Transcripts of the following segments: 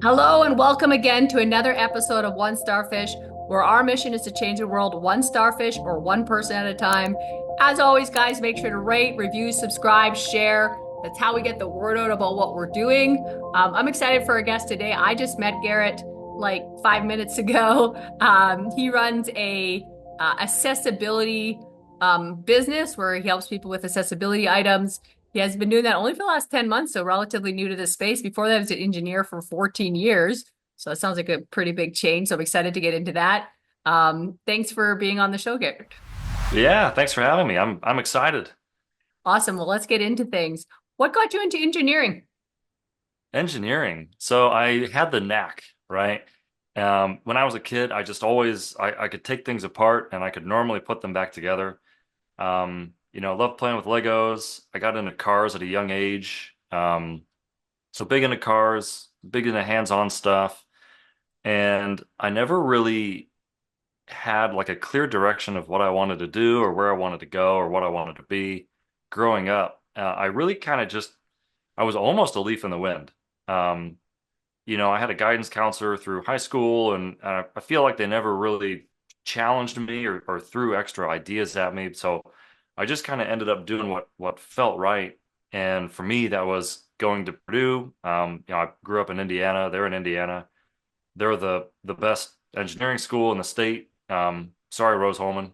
Hello and welcome again to another episode of One Starfish, where our mission is to change the world one starfish or one person at a time. As always, guys, make sure to rate, review, subscribe, share. That's how we get the word out about what we're doing. I'm excited for our guest today. I just met Garrett like 5 minutes ago. He runs a accessibility business where he helps people with accessibility items. He has been doing that only for the last 10 months, so relatively new to this space. Before that, he was an engineer for 14 years. So that sounds like a pretty big change. So I'm excited to get into that. Thanks for being on the show, Garrett. Yeah, thanks for having me. I'm excited. Awesome. Well, let's get into things. What got you into engineering? Engineering. So I had the knack, right? When I was a kid, I just always I could take things apart and I could normally put them back together. Loved playing with Legos. I got into cars at a young age. So big into cars, big into hands-on stuff. And I never really had like a clear direction of what I wanted to do or where I wanted to go or what I wanted to be growing up. I really kind of just I was almost a leaf in the wind. Um, I had a guidance counselor through high school, and I feel like they never really challenged me or threw extra ideas at me. So I just kind of ended up doing what felt right. And for me, that was going to Purdue. I grew up in Indiana. They're in Indiana. They're the best engineering school in the state. Sorry, Rose Holman,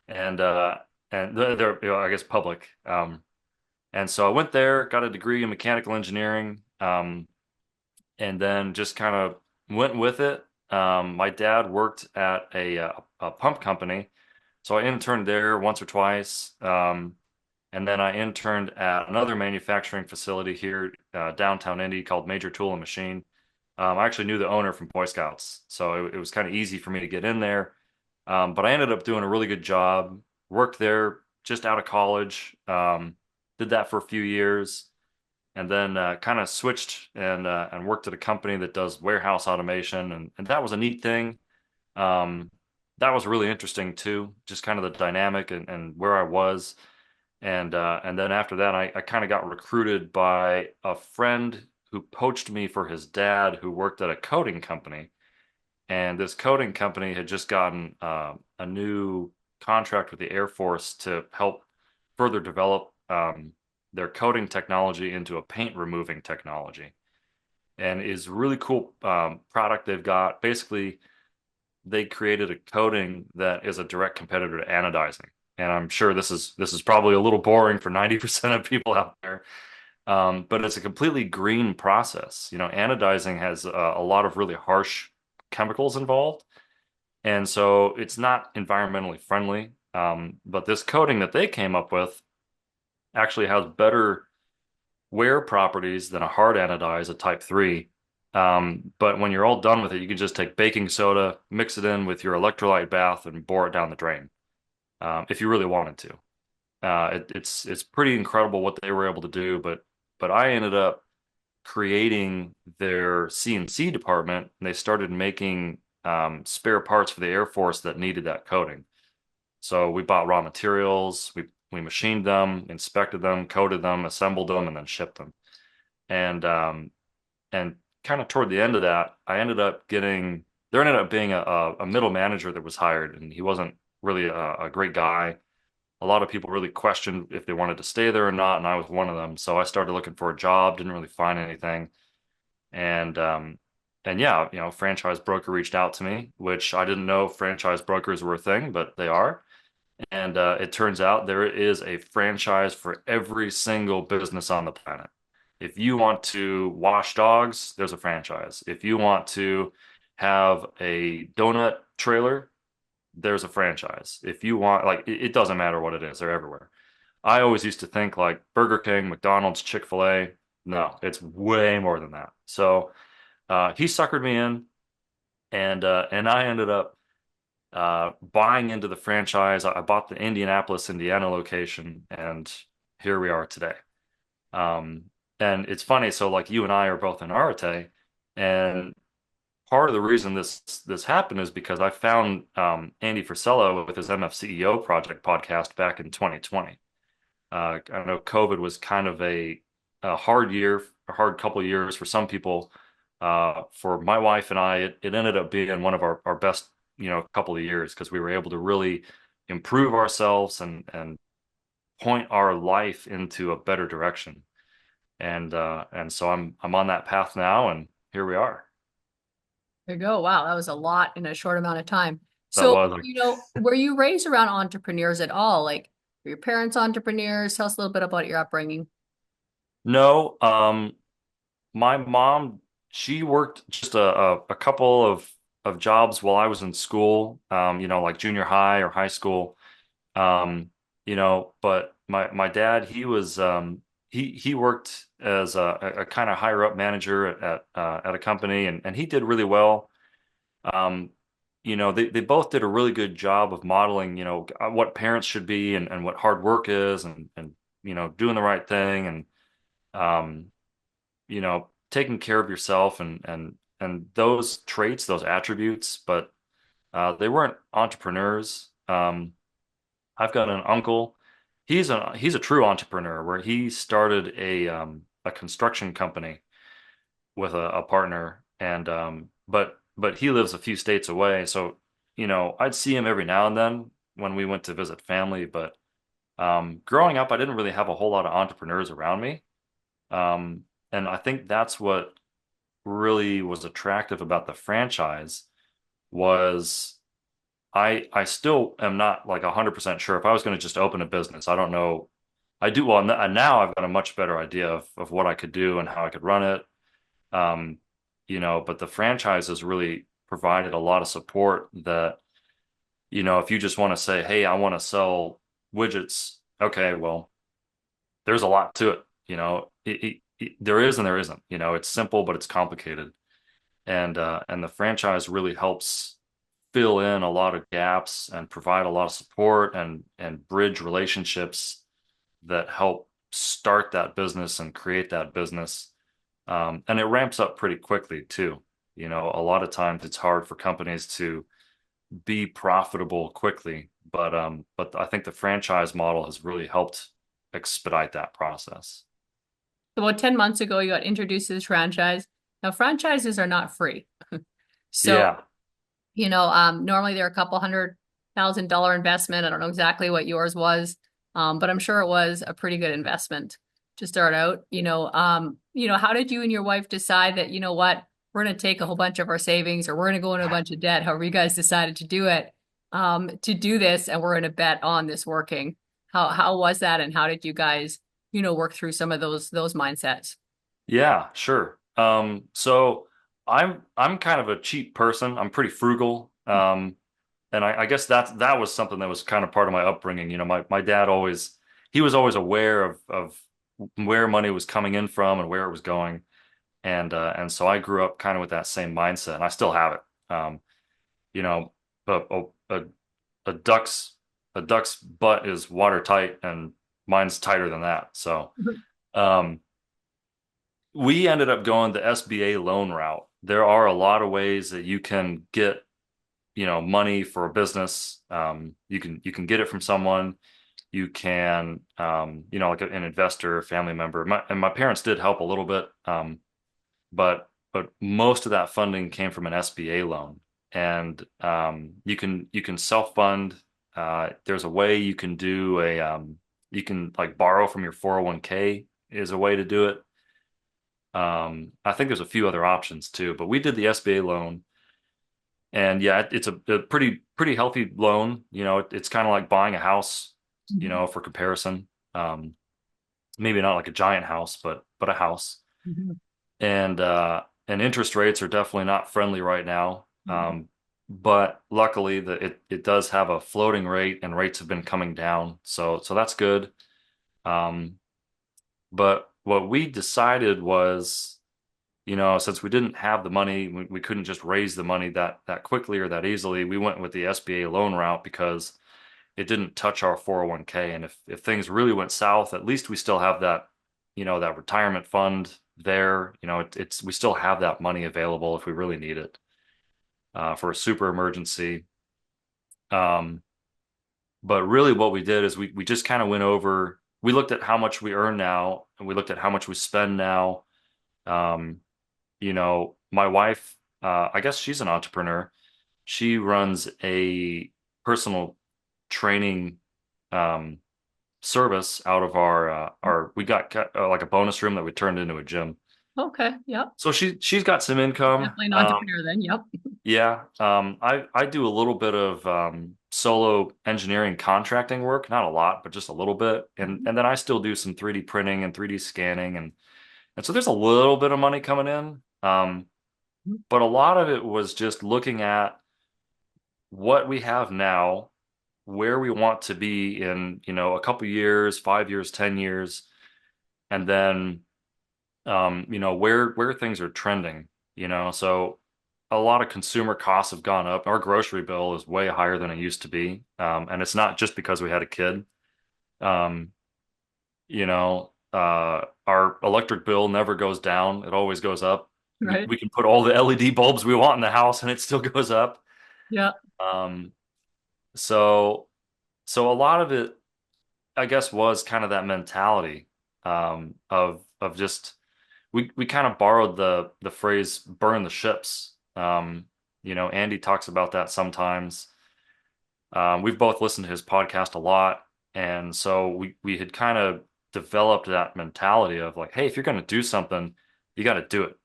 and they're I guess public. And so I went there, got a degree in mechanical engineering, and then just kind of went with it. My dad worked at a pump company, so I interned there once or twice. And then I interned at another manufacturing facility here downtown Indy called Major Tool and Machine. I actually knew the owner from Boy Scouts, so it was kind of easy for me to get in there. But I ended up doing a really good job. Worked there just out of college. Did that for a few years, and then kind of switched and worked at a company that does warehouse automation, and that was a neat thing. Um, that was really interesting too, just kind of the dynamic and where I was. And then after that, I kind of got recruited by a friend who poached me for his dad, who worked at a coding company. And this coding company had just gotten a new contract with the Air Force to help further develop their coding technology into a paint removing technology. And is a really cool product they've got. Basically, they created a coating that is a direct competitor to anodizing. And I'm sure this is probably a little boring for 90% of people out there. But it's a completely green process. Anodizing has a lot of really harsh chemicals involved, and so it's not environmentally friendly. But this coating that they came up with actually has better wear properties than a hard anodize, a type 3. But when you're all done with it, you can just take baking soda, mix it in with your electrolyte bath, and bore it down the drain if you really wanted to. It's pretty incredible what they were able to do, but I ended up creating their CNC department, and they started making spare parts for the Air Force that needed that coating. So we bought raw materials, we machined them, inspected them, coated them, assembled them, and then shipped them. And kind of toward the end of that, there ended up being a middle manager that was hired, and he wasn't really a great guy. A lot of people really questioned if they wanted to stay there or not, and I was one of them. So I started looking for a job, didn't really find anything. And yeah, franchise broker reached out to me, which I didn't know franchise brokers were a thing, but they are. And it turns out there is a franchise for every single business on the planet. If you want to wash dogs, there's a franchise. If you want to have a donut trailer, there's a franchise. If you want, like, it doesn't matter what it is, they're everywhere. I always used to think like Burger King, McDonald's, Chick-fil-A. No, it's way more than that. So he suckered me in, and I ended up buying into the franchise. I bought the Indianapolis, Indiana location, and here we are today. Um, and it's funny, so like you and I are both in Arete, and part of the reason this happened is because I found Andy Frisella with his MFCEO project podcast back in 2020. I know COVID was kind of a hard year, a hard couple of years for some people, For my wife and I, it ended up being one of our best, couple of years because we were able to really improve ourselves and point our life into a better direction. And so I'm on that path now, and here we are. There you go. Wow, that was a lot in a short amount of time. That So, was like, were you raised around entrepreneurs at all? Like, were your parents entrepreneurs? Tell us a little bit about your upbringing. no, my mom, she worked just a couple of jobs while I was in school, like junior high or high school. But my dad, he worked as a kind of higher up manager at a company, and he did really well. Um, they both did a really good job of modeling, what parents should be and what hard work is and doing the right thing and um, taking care of yourself and those traits, those attributes, but they weren't entrepreneurs. I've got an uncle. He's a true entrepreneur where he started a construction company with a partner, and but he lives a few states away, so I'd see him every now and then when we went to visit family. But growing up, I didn't really have a whole lot of entrepreneurs around me, and I think that's what really was attractive about the franchise was I still am not like 100% sure if I was going to just open a business. I don't know. I do well now I've got a much better idea of what I could do and how I could run it. Um, but the franchise has really provided a lot of support that, if you just want to say, hey, I want to sell widgets, okay, well, there's a lot to it. There is and there isn't. It's simple, but it's complicated. And the franchise really helps fill in a lot of gaps and provide a lot of support and bridge relationships that help start that business and create that business. And it ramps up pretty quickly too. A lot of times it's hard for companies to be profitable quickly, but I think the franchise model has really helped expedite that process. About 10 months ago, you got introduced to this franchise. Now, franchises are not free. So, Yeah. normally they're a couple $100,000 investment. I don't know exactly what yours was, but I'm sure it was a pretty good investment to start out. How did you and your wife decide that, you know what, we're going to take a whole bunch of our savings or we're going to go into a bunch of debt, however you guys decided to do it, to do this, and we're going to bet on this working. How was that, and how did you guys, work through some of those mindsets? Yeah, sure. So I'm kind of a cheap person. I'm pretty frugal. And I guess that was something that was kind of part of my upbringing. My dad he was always aware of where money was coming in from and where it was going. And so I grew up kind of with that same mindset, and I still have it. You know, but a duck's a duck's butt is watertight, and mine's tighter than that. So um we ended up going the SBA loan route. There are a lot of ways that you can get, money for a business. You can get it from someone. You can, like an investor, family member. And my parents did help a little bit, but most of that funding came from an SBA loan. And you can self-fund. There's a way you can do you can like borrow from your 401k is a way to do it. I think there's a few other options too, but we did the SBA loan, and yeah, it's a pretty healthy loan. It's kind of like buying a house, for comparison. Maybe not like a giant house, but a house. Mhm. And interest rates are definitely not friendly right now. But luckily it does have a floating rate, and rates have been coming down. So that's good. Um, but what we decided was, since we didn't have the money, we couldn't just raise the money that quickly or that easily. We went with the SBA loan route because it didn't touch our 401k. And if things really went south, at least we still have that retirement fund there. It's we still have that money available if we really need it for a super emergency. Um, but really what we did is we just kind of went over, we looked at how much we earn now, and we looked at how much we spend now. Um, my wife, I guess she's an entrepreneur. She runs a personal training um, service out of our we got like a bonus room that we turned into a gym. Okay. Yep. So she's got some income. Definitely an entrepreneur then. Yep. Yeah, I do a little bit of solo engineering contracting work, not a lot, but just a little bit, Mhm. and then I still do some 3D printing and 3D scanning, and so there's a little bit of money coming in, but a lot of it was just looking at what we have now, where we want to be in, a couple years, 5 years, 10 years, and then where things are trending, so a lot of consumer costs have gone up. Our grocery bill is way higher than it used to be. And it's not just because we had a kid. Um, our electric bill never goes down. It always goes up. We, Right. we can put all the LED bulbs we want in the house and it still goes up. Yeah. Um, so so a lot of it, I guess, was kind of that mentality of just we kind of borrowed the phrase burn the ships. Andy talks about that sometimes. We've both listened to his podcast a lot, and so we had kind of developed that mentality of like, hey, if you're going to do something, you got to do it.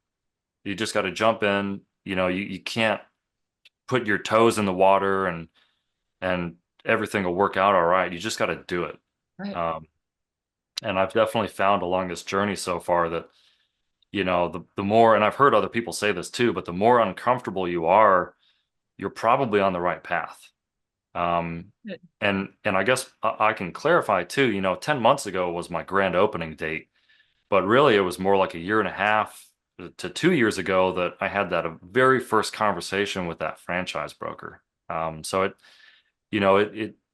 You just got to jump in. You can't put your toes in the water and everything will work out all right. You just got to do it. Right. Um, and I've definitely found along this journey so far that the more, and I've heard other people say this too, but the more uncomfortable you are, you're probably on the right path. Um, Good. and I guess I can clarify too, 10 months ago was my grand opening date, but really it was more like a year and a half to 2 years ago that I had that very first conversation with that franchise broker. So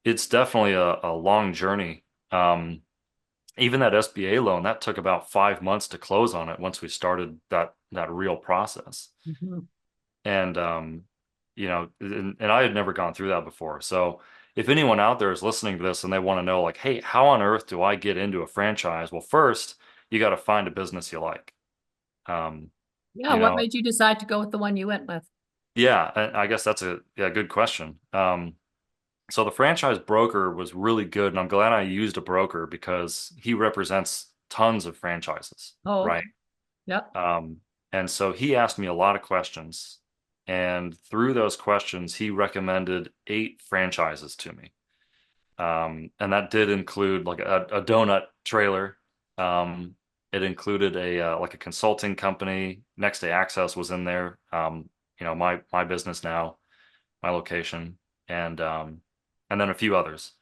it's definitely a long journey. Even that SBA loan, that took about 5 months to close on it once we started that real process. Mhm. And and I had never gone through that before. So if anyone out there is listening to this and they want to know like, hey, how on earth do I get into a franchise? Well, first, you got to find a business you like. Um, Yeah. you What know, made you decide to go with the one you went with? yeah, I guess that's a yeah, good question. So the franchise broker was really good, and I'm glad I used a broker because he represents tons of franchises, Oh, okay. right? Yep. Um, and so he asked me a lot of questions. And through those questions, he recommended 8 franchises to me. And that did include like a donut trailer. It included like a consulting company. Next Day Access was in there. My business now, my location, and then a few others.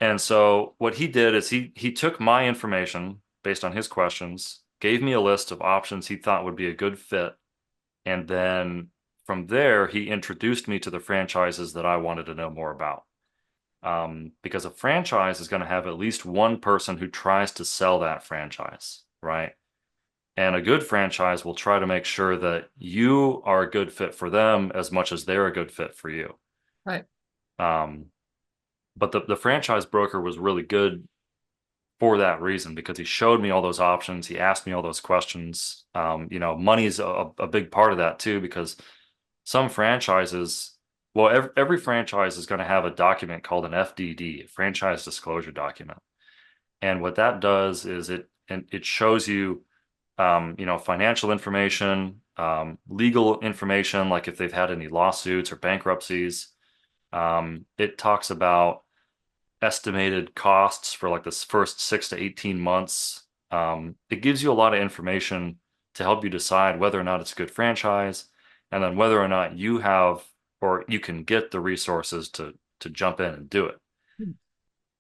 And so what he did is he took my information based on his questions, gave me a list of options he thought would be a good fit, and then from there he introduced me to the franchises that I wanted to know more about. Because a franchise is going to have at least one person who tries to sell that franchise, right? And a good franchise will try to make sure that you are a good fit for them as much as they're a good fit for you. Right. Um, but the franchise broker was really good for that reason because he showed me all those options. He asked me all those questions. Money's a big part of that too, because some franchises, well, every franchise is going to have a document called an FDD, a franchise disclosure document. And what that does is it shows you, financial information, legal information, like if they've had any lawsuits or bankruptcies. It talks about estimated costs for like this first 6 to 18 months. It gives you a lot of information to help you decide whether or not it's a good franchise, and then whether or not you have or you can get the resources to jump in and do it.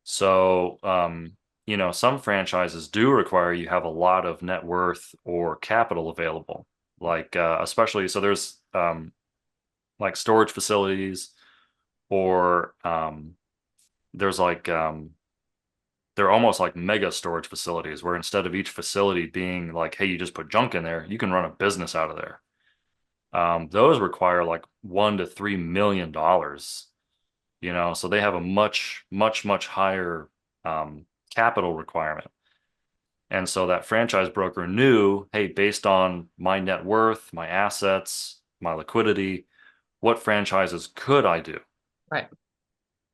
So, some franchises do require you have a lot of net worth or capital available, like especially so there's like storage facilities or there's like they're almost like mega storage facilities where instead of each facility being like, hey, you just put junk in there, you can run a business out of there. Those require like $1 to $3 million, so they have a much, much, much higher capital requirement. And so that franchise broker knew, hey, based on my net worth, my assets, my liquidity, what franchises could I do? Right.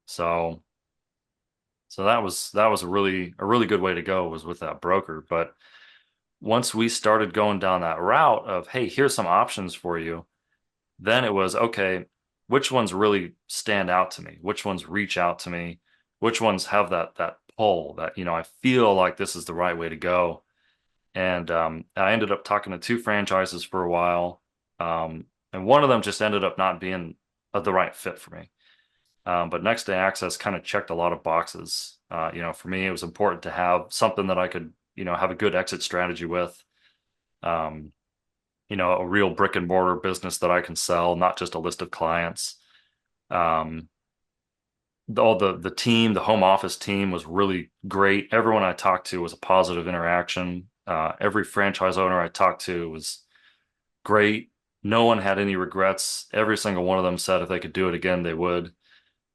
So that was a really good way to go was with that broker. But once we started going down that route of, hey, here's some options for you, then it was, okay, which ones really stand out to me? Which ones reach out to me? Which ones have that pull that, I feel like this is the right way to go? And I ended up talking to two franchises for a while. And one of them just ended up not being the right fit for me. But Next Day Access kind of checked a lot of boxes. For me, it was important to have something that I could, have a good exit strategy with. Um, a real brick and mortar business that I can sell, not just a list of clients. Um, all the team, the home office team was really great. Everyone I talked to was a positive interaction. Every franchise owner I talked to was great. No one had any regrets. Every single one of them said if they could do it again, they would.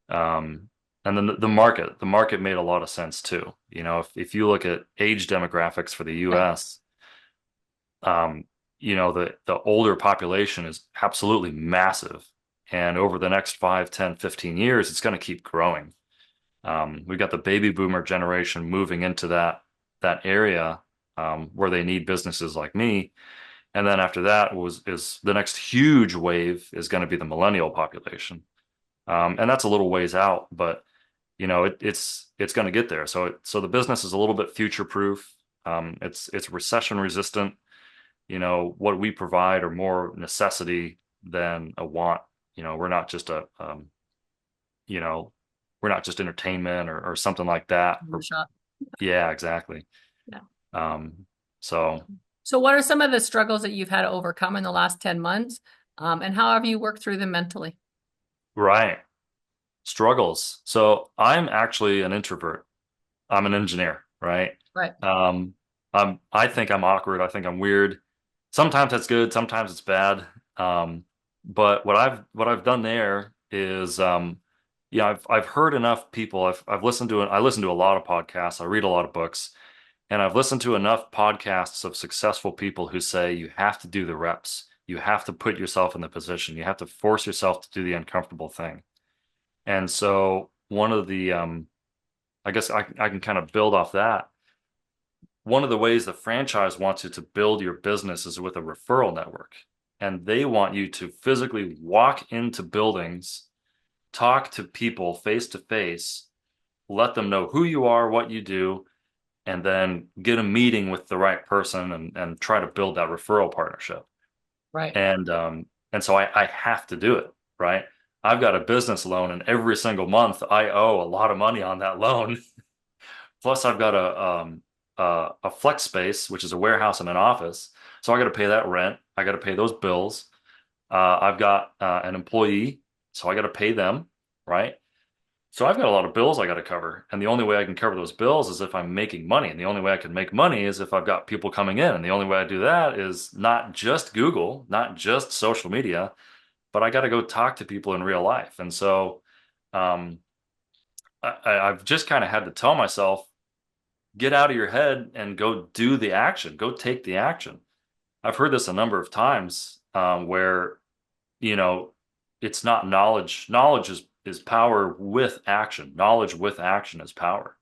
And then the market made a lot of sense too. If you look at age demographics for the Right. US, um, the older population is absolutely massive. And over the next 5, 10, 15 years, it's going to keep growing. We've got the baby boomer generation moving into that area where they need businesses like me. And then after that is the next huge wave is going to be the millennial population. And that's a little ways out, but it's going to get there. So the business is a little bit future proof. It's recession resistant. What we provide are more necessity than a want. We're not just you know, we're not just entertainment or something like that. The shop. Yeah, exactly. Yeah. Um, so So what are some of the struggles that you've had to overcome in the last 10 months? And how have you worked through them mentally? right. Struggles. So I'm actually an introvert. I'm an engineer, right? Right. Um, I think I'm awkward. I think I'm weird. Sometimes that's good, sometimes it's bad. But what I've done there is yeah, I've heard enough people. I've listened to I listen to a lot of podcasts, I read a lot of books, and I've listened to enough podcasts of successful people who say you have to do the reps. You have to put yourself in the position. You have to force yourself to do the uncomfortable thing. And so one of the I guess I can kind of build off that. One of the ways the franchise wants you to build your business is with a referral network. And they want you to physically walk into buildings, talk to people face to face, let them know who you are, what you do, and then get a meeting with the right person and try to build that referral partnership. Right. And so I have to do it, right? I've got a business loan, and every single month I owe a lot of money on that loan. Plus, I've got a flex space, which is a warehouse and an office. So I got to pay that rent. I got to pay those bills. I've got an employee, so I got to pay them, right? So I've got a lot of bills I got to cover. And the only way I can cover those bills is if I'm making money. And the only way I can make money is if I've got people coming in. And the only way I do that is not just Google, not just social media, but I got to go talk to people in real life. And so um, I've just kind of had to tell myself, get out of your head and go do the action, go take the action. I've heard this a number of times where, you know, it's not knowledge. Knowledge is power with action. Knowledge with action is power.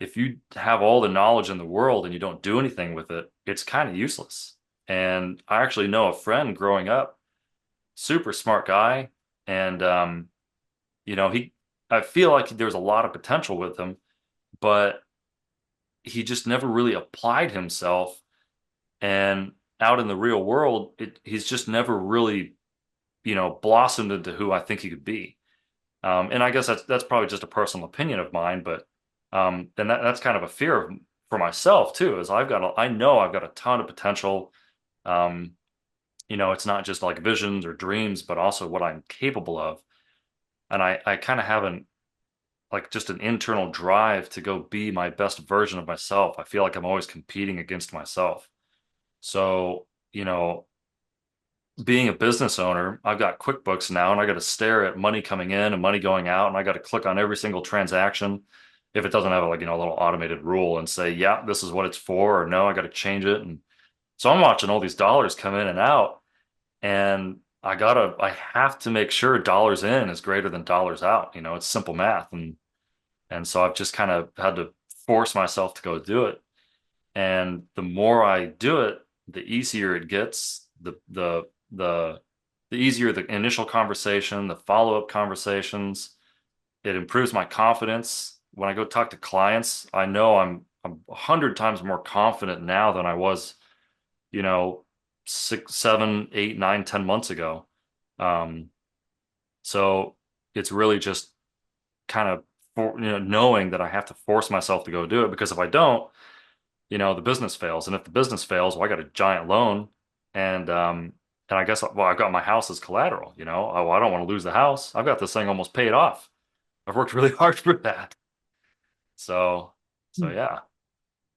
If you have all the knowledge in the world and you don't do anything with it, it's kind of useless. And I actually know a friend growing up, super smart guy, and he, I feel like there's a lot of potential with him, but he just never really applied himself. And out in the real world, he's just never really, blossomed into who I think he could be. And I guess that's probably just a personal opinion of mine, but then that's kind of a fear for myself too, is I know I've got a ton of potential. Um, it's not just like visions or dreams, but also what I'm capable of. And I kind of have just an internal drive to go be my best version of myself. I feel like I'm always competing against myself. So, being a business owner, I've got QuickBooks now and I got to stare at money coming in and money going out, and I got to click on every single transaction. if it doesn't have like, a little automated rule and say, yeah, this is what it's for, or no, I got to change it. And so I'm watching all these dollars come in and out, and I have to make sure dollars in is greater than dollars out. It's simple math. And so I've just kind of had to force myself to go do it. And the more I do it, the easier it gets, the easier the initial conversation, the follow-up conversations. It improves my confidence. When I go talk to clients, I know I'm 100 times more confident now than I was, you know, 6, 7, 8, 9, 10 months ago. Um, so it's really just kind of knowing that I have to force myself to go do it, because if I don't, the business fails. And if the business fails, well, I got a giant loan, and I guess, well, I've got my house as collateral, oh, I don't want to lose the house. I've got this thing almost paid off. I've worked really hard for that. So, so yeah.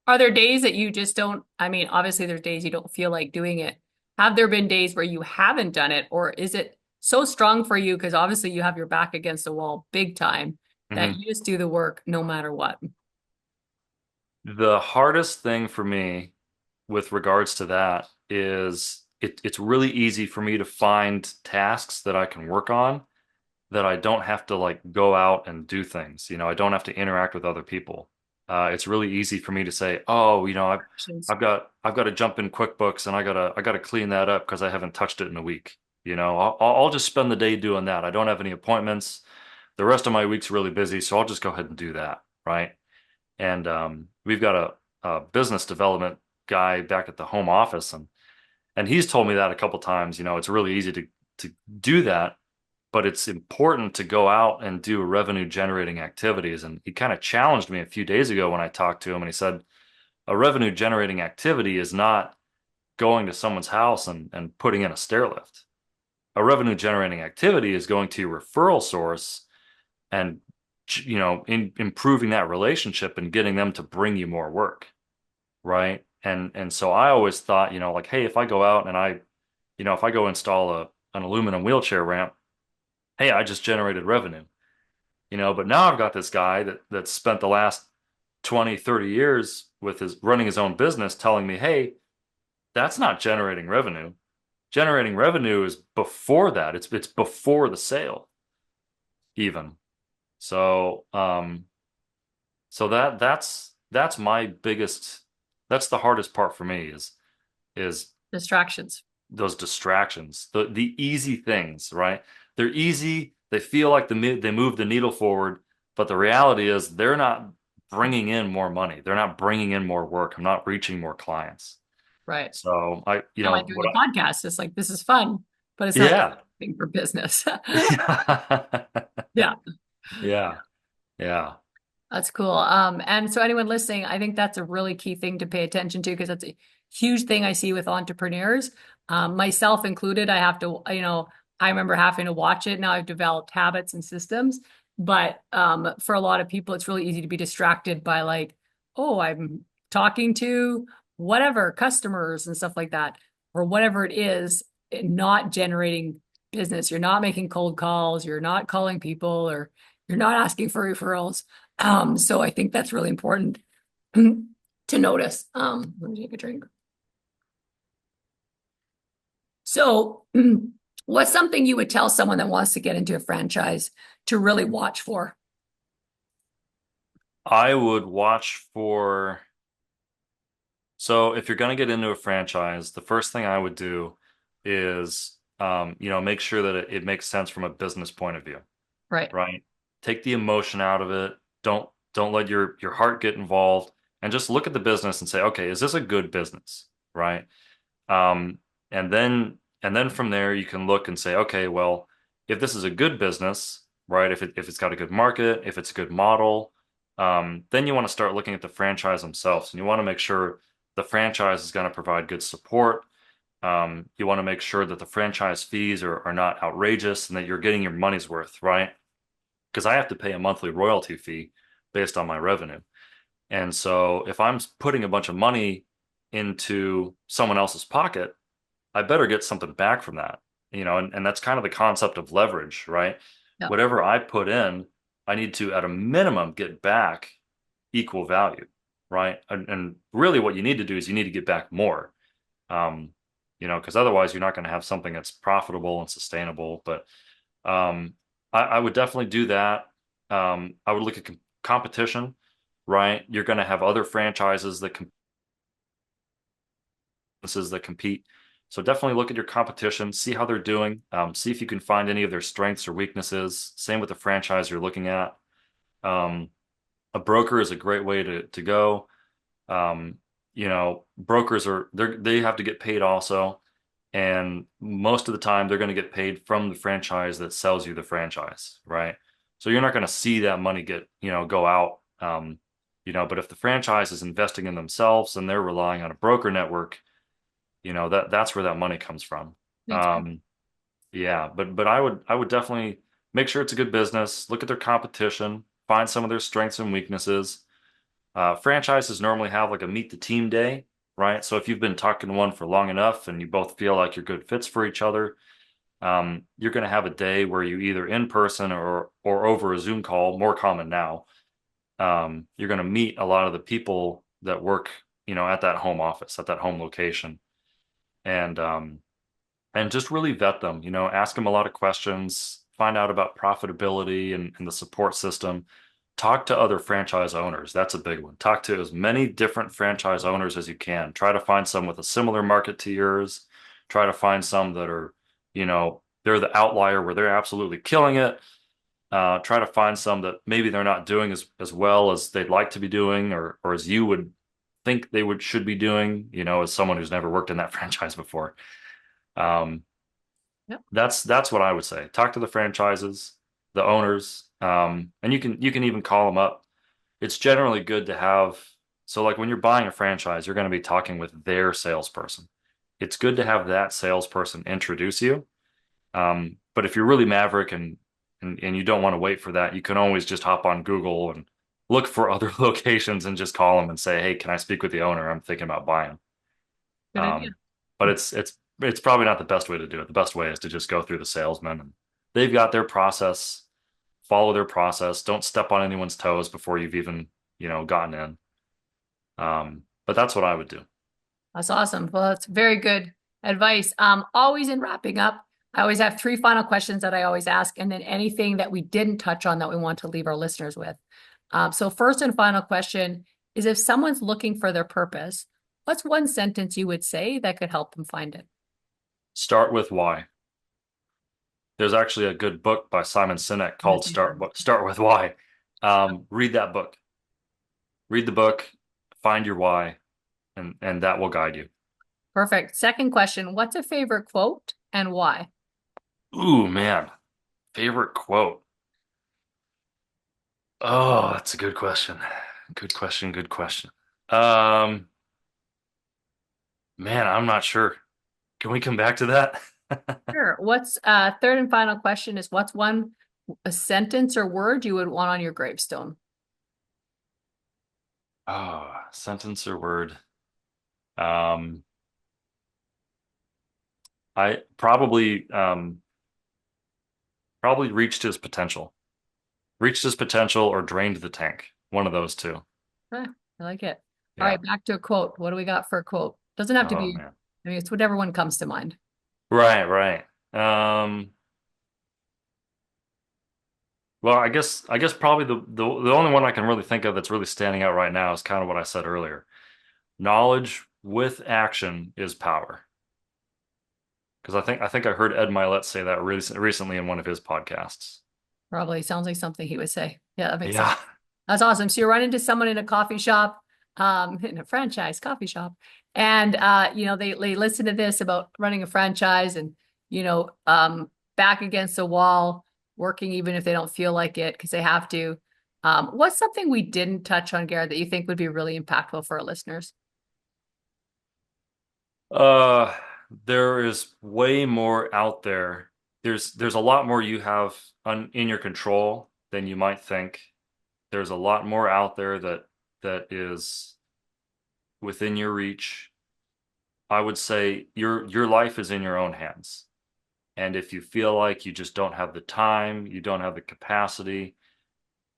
Are there days that you just don't, I mean, obviously there's days you don't feel like doing it. Have there been days where you haven't done it, or is it so strong for you because obviously you have your back against the wall big time that Mhm. you just do the work no matter what? The hardest thing for me with regards to that is it's really easy for me to find tasks that I can work on, that I don't have to like go out and do things. I don't have to interact with other people. It's really easy for me to say, oh, I've got to jump in QuickBooks, and I gotta clean that up because I haven't touched it in a week. I'll just spend the day doing that. I don't have any appointments. The rest of my week's really busy, so I'll just go ahead and do that, right? And we've got a business development guy back at the home office, and he's told me that a couple times. It's really easy to do that, but it's important to go out and do revenue generating activities. And he kind of challenged me a few days ago when I talked to him, and he said, a revenue generating activity is not going to someone's house and putting in a stair lift. A revenue generating activity is going to your referral source and improving that relationship and getting them to bring you more work, right? And so I always thought, like, hey, if I go out and if I go install an aluminum wheelchair ramp, hey, I just generated revenue. But now I've got this guy that spent the last 20, 30 years with his running his own business telling me, hey, that's not generating revenue. Generating revenue is before that. It's before the sale even. So so that's my biggest, that's the hardest part for me is Distractions. those distractions, the easy things, right? They're easy. They feel like they move the needle forward, but the reality is they're not bringing in more money. They're not bringing in more work. I'm not reaching more clients. Right. So Kind of like doing a podcast. It's like, this is fun, but it's not yeah. thing for business. Yeah. Yeah. Yeah. Yeah. That's cool. And so anyone listening, I think that's a really key thing to pay attention to because that's a huge thing I see with entrepreneurs, myself included. I have to, I remember having to watch it. Now I've developed habits and systems, but for a lot of people, it's really easy to be distracted by like, oh, I'm talking to whatever customers and stuff like that, or whatever it is, not generating business. You're not making cold calls. You're not calling people, or you're not asking for referrals. So I think that's really important to notice. Let me take a drink. So, what's something you would tell someone that wants to get into a franchise to really watch for? I would watch for, so if you're going to get into a franchise, the first thing I would do is, make sure that it makes sense from a business point of view, Right. right? Take the emotion out of it. Don't let your heart get involved, and just look at the business and say, okay, is this a good business, right? Um, and then from there you can look and say, okay, well, if this is a good business, right? If it's got a good market, if it's a good model, then you want to start looking at the franchise themselves, and you want to make sure the franchise is going to provide good support. You want to make sure that the franchise fees are not outrageous and that you're getting your money's worth, right? Because I have to pay a monthly royalty fee based on my revenue. And so if I'm putting a bunch of money into someone else's pocket, I better get something back from that. And that's kind of the concept of leverage, right? Yeah. Whatever I put in, I need to, at a minimum, get back equal value, right? And really what you need to do is you need to get back more. Um, because otherwise you're not going to have something that's profitable and sustainable. But I would definitely do that. I would look at competition, right? You're going to have other franchises that compete. So definitely look at your competition, see how they're doing, see if you can find any of their strengths or weaknesses. Same with the franchise you're looking at. Um, a broker is a great way to go. Brokers they have to get paid also. And most of the time they're going to get paid from the franchise that sells you the franchise, right? So you're not going to see that money go out. But if the franchise is investing in themselves and they're relying on a broker network, that's where that money comes from. Makes sense. Um, yeah, but I would definitely make sure it's a good business, look at their competition, find some of their strengths and weaknesses. Franchises normally have like a meet the team day, right? So if you've been talking to one for long enough and you both feel like you're good fits for each other, you're going to have a day where you either in person or over a Zoom call, more common now. You're going to meet a lot of the people that work, at that home office, at that home location, and just really vet them. Ask them a lot of questions, find out about profitability and the support system. Talk to other franchise owners. That's a big one. Talk to as many different franchise owners as you can. Try to find some with a similar market to yours. Try to find some that are, they're the outlier where they're absolutely killing it. Try to find some that maybe they're not doing as well as they'd like to be doing, or as you would think they should be doing, as someone who's never worked in that franchise before. Um, Yep. that's what I would say. Talk to the franchises, the owners, and you can even call them up. It's generally good to have. So like when you're buying a franchise, you're going to be talking with their salesperson. It's good to have that salesperson introduce you. But if you're really maverick and you don't want to wait for that, you can always just hop on Google and look for other locations and just call them and say, "Hey, can I speak with the owner? I'm thinking about buying." Good idea. But it's probably not the best way to do it. The best way is to just go through the salesman, and they've got their process. Follow their process. Don't step on anyone's toes before you've even, gotten in. But that's what I would do. That's awesome. Well, that's very good advice. Always in wrapping up, I always have three final questions that I always ask, and then anything that we didn't touch on that we want to leave our listeners with. So first and final question is, if someone's looking for their purpose, what's one sentence you would say that could help them find it? Start with why. There's actually a good book by Simon Sinek called Start with Why. Read that book. Read the book, find your why, and that will guide you. Perfect. Second question, what's a favorite quote and why? Ooh, man. Favorite quote. Oh, that's a good question. Good question, good question. Um, Man, I'm not sure. Can we come back to that? Sure. What's third and final question is, what's a sentence or word you would want on your gravestone? Oh, sentence or word. Um, I probably reached his potential. Reached his potential or drained the tank. One of those two. Huh, I like it. All Yeah. right, back to a quote. What do we got for a quote? Doesn't have to Oh be, man. I mean, it's whatever one comes to mind. Right, right. Well, I guess probably the only one I can really think of that's really standing out right now is kind of what I said earlier. Knowledge with action is power. Because I think I heard Ed Milet say that recently in one of his podcasts. Probably sounds like something he would say. Yeah, that makes sense. Yeah. That's awesome. So you run into someone in a coffee shop, in a franchise coffee shop, and they listen to this about running a franchise and back against the wall, working even if they don't feel like it because they have to. What's something we didn't touch on, Garrett, that you think would be really impactful for our listeners? Uh, there is way more out there. There's a lot more you have in your control than you might think. There's a lot more out there that is within your reach. I would say your life is in your own hands. And if you feel like you just don't have the time, you don't have the capacity,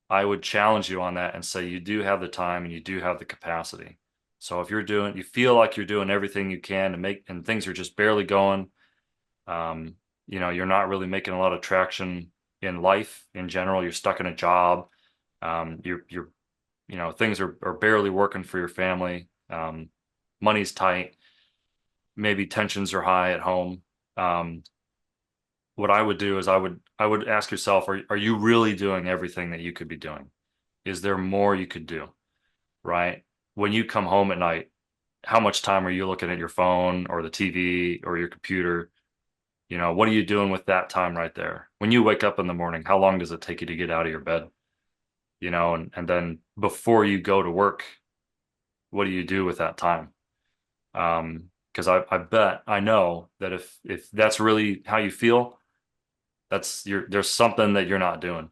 I would challenge you on that and say you do have the time and you do have the capacity. So if you feel like you're doing everything you can to make, and things are just barely going, um, you're not really making a lot of traction in life in general. You're stuck in a job. You're things are barely working for your family. Money's tight. Maybe tensions are high at home. Um, what I would do is I would ask yourself, are you really doing everything that you could be doing? Is there more you could do? Right? When you come home at night, how much time are you looking at your phone or the TV or your computer? What are you doing with that time right there? When you wake up in the morning, how long does it take you to get out of your bed? And then before you go to work, what do you do with that time? Because I bet I know that if that's really how you feel, there's something that you're not doing.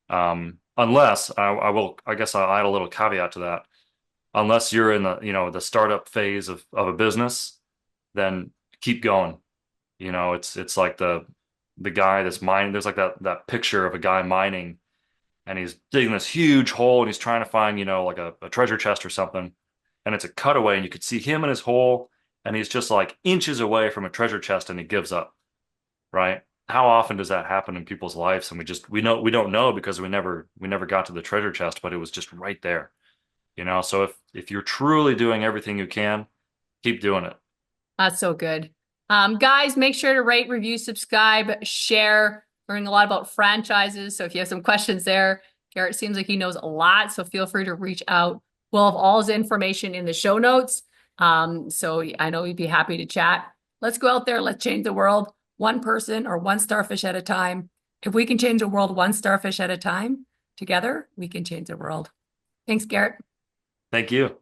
Unless I guess I'll add a little caveat to that. Unless you're in the startup phase of a business, then keep going. It's like the guy that's mining. There's like that picture of a guy mining, and he's digging this huge hole, and he's trying to find like a treasure chest or something. And it's a cutaway, and you could see him in his hole, and he's just like inches away from a treasure chest, and he gives up. Right? How often does that happen in people's lives? And we don't know because we never got to the treasure chest, but it was just right there. So if you're truly doing everything you can, keep doing it. That's so good. Guys, make sure to rate, review, subscribe, share. Learning a lot about franchises. So if you have some questions there, Garrett seems like he knows a lot. So feel free to reach out. We'll have all his information in the show notes. So I know he'd be happy to chat. Let's go out there. Let's change the world one person or one starfish at a time. If we can change the world one starfish at a time, together, we can change the world. Thanks, Garrett. Thank you.